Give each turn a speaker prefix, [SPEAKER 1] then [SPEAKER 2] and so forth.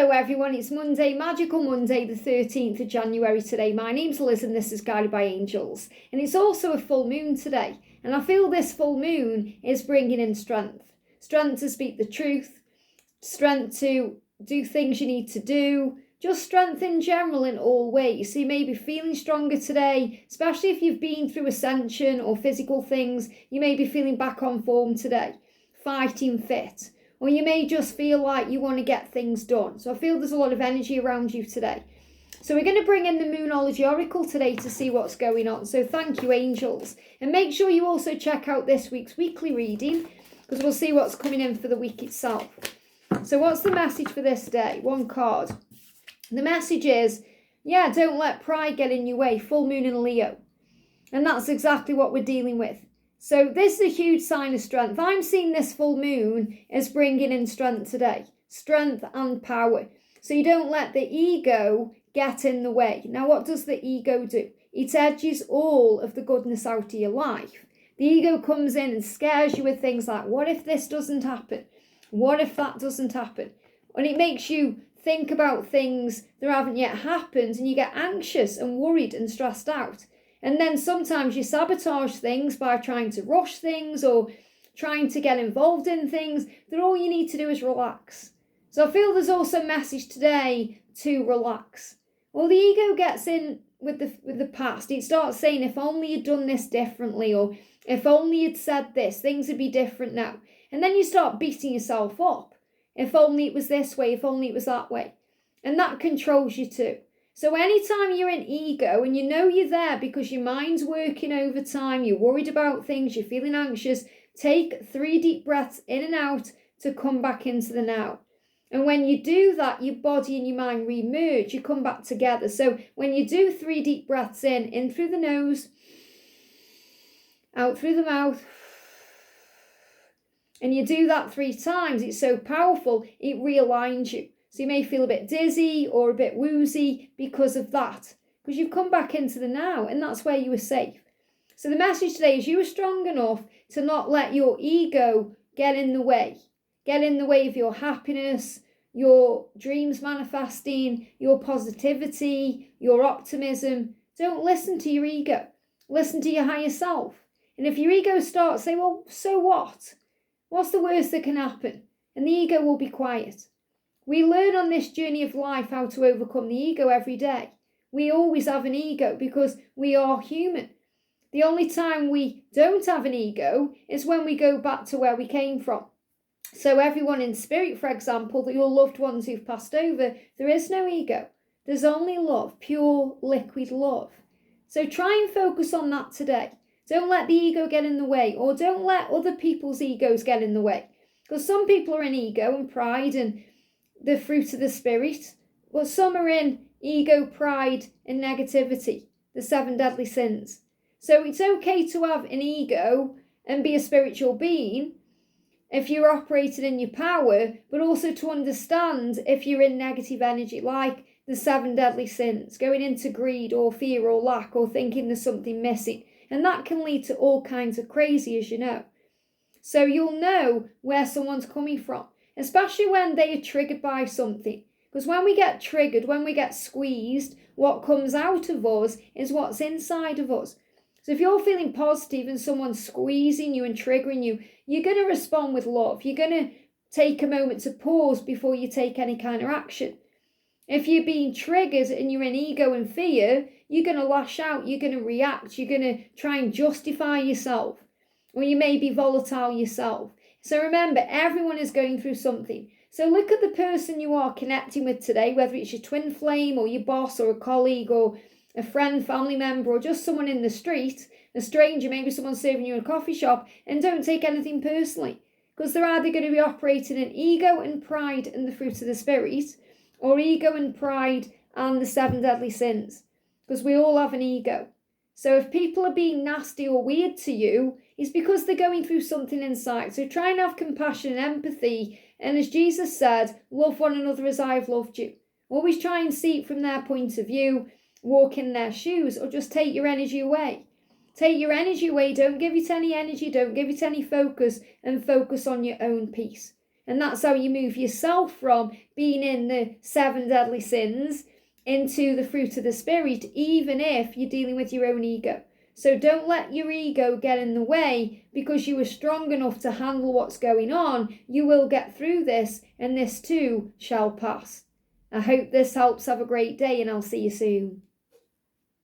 [SPEAKER 1] Hello everyone, it's Monday, Magical Monday the 13th of January today. My name's Liz and this is Guided by Angels. And it's also a full moon today. And I feel this full moon is bringing in strength. Strength to speak the truth, strength to do things you need to do, just strength in general in all ways. So you may be feeling stronger today, especially if you've been through ascension or physical things. You may be feeling back on form today, fighting fit. Or you may just feel like you want to get things done. So I feel there's a lot of energy around you today. So we're going to bring in the Moonology Oracle today to see what's going on. So thank you, angels. And make sure you also check out this week's weekly reading, because we'll see what's coming in for the week itself. So what's the message for this day? One card. The message is, don't let pride get in your way. Full moon in Leo. And that's exactly what we're dealing with. So this is a huge sign of strength. I'm seeing this full moon as bringing in strength today. Strength and power. So you don't let the ego get in the way. Now, what does the ego do? It edges all of the goodness out of your life. The ego comes in and scares you with things like, what if this doesn't happen? What if that doesn't happen? And it makes you think about things that haven't yet happened, and you get anxious and worried and stressed out. And then sometimes you sabotage things by trying to rush things or trying to get involved in things that all you need to do is relax. So I feel there's also a message today to relax. Well, the ego gets in with the past. It starts saying, if only you'd done this differently, or if only you'd said this, things would be different now. And then you start beating yourself up. If only it was this way, if only it was that way. And that controls you too. So anytime you're in ego and you know you're there because your mind's working overtime, you're worried about things, you're feeling anxious, take 3 deep breaths in and out to come back into the now. And when you do that, your body and your mind re-merge, you come back together. So when you do 3 deep breaths in through the nose, out through the mouth, and you do that 3 times, it's so powerful, it realigns you. So you may feel a bit dizzy or a bit woozy because of that. Because you've come back into the now, and that's where you were safe. So the message today is you are strong enough to not let your ego get in the way. Get in the way of your happiness, your dreams manifesting, your positivity, your optimism. Don't listen to your ego. Listen to your higher self. And if your ego starts saying, well, so what? What's the worst that can happen? And the ego will be quiet. We learn on this journey of life how to overcome the ego every day. We always have an ego because we are human. The only time we don't have an ego is when we go back to where we came from. So everyone in spirit, for example, your loved ones who've passed over, there is no ego. There's only love, pure liquid love. So try and focus on that today. Don't let the ego get in the way, or don't let other people's egos get in the way. Because some people are in ego and pride and the fruit of the spirit, but some are in ego, pride and negativity, the 7 deadly sins. So it's okay to have an ego and be a spiritual being if you're operating in your power, but also to understand if you're in negative energy, like the 7 deadly sins, going into greed or fear or lack or thinking there's something missing. And that can lead to all kinds of crazy, as you know. So you'll know where someone's coming from, especially when they are triggered by something. Because when we get triggered, when we get squeezed, what comes out of us is what's inside of us. So if you're feeling positive and someone's squeezing you and triggering you, you're going to respond with love. You're going to take a moment to pause before you take any kind of action. If you're being triggered and you're in ego and fear, you're going to lash out, you're going to react, you're going to try and justify yourself, or you may be volatile yourself. So remember, everyone is going through something. So look at the person you are connecting with today, whether it's your twin flame or your boss or a colleague or a friend, family member, or just someone in the street, a stranger, maybe someone serving you in a coffee shop, and don't take anything personally. Because they're either going to be operating in ego and pride and the fruit of the spirit, or ego and pride and the 7 deadly sins. Because we all have an ego. So if people are being nasty or weird to you, it's because they're going through something inside. So try and have compassion and empathy. And as Jesus said, love one another as I have loved you. Always try and see it from their point of view, walk in their shoes, or just take your energy away. Take your energy away. Don't give it any energy. Don't give it any focus, and focus on your own peace. And that's how you move yourself from being in the 7 deadly sins into the fruit of the Spirit, even if you're dealing with your own ego. So don't let your ego get in the way. Because you are strong enough to handle what's going on, you will get through this, and this too shall pass. I hope this helps. Have a great day, and I'll see you soon.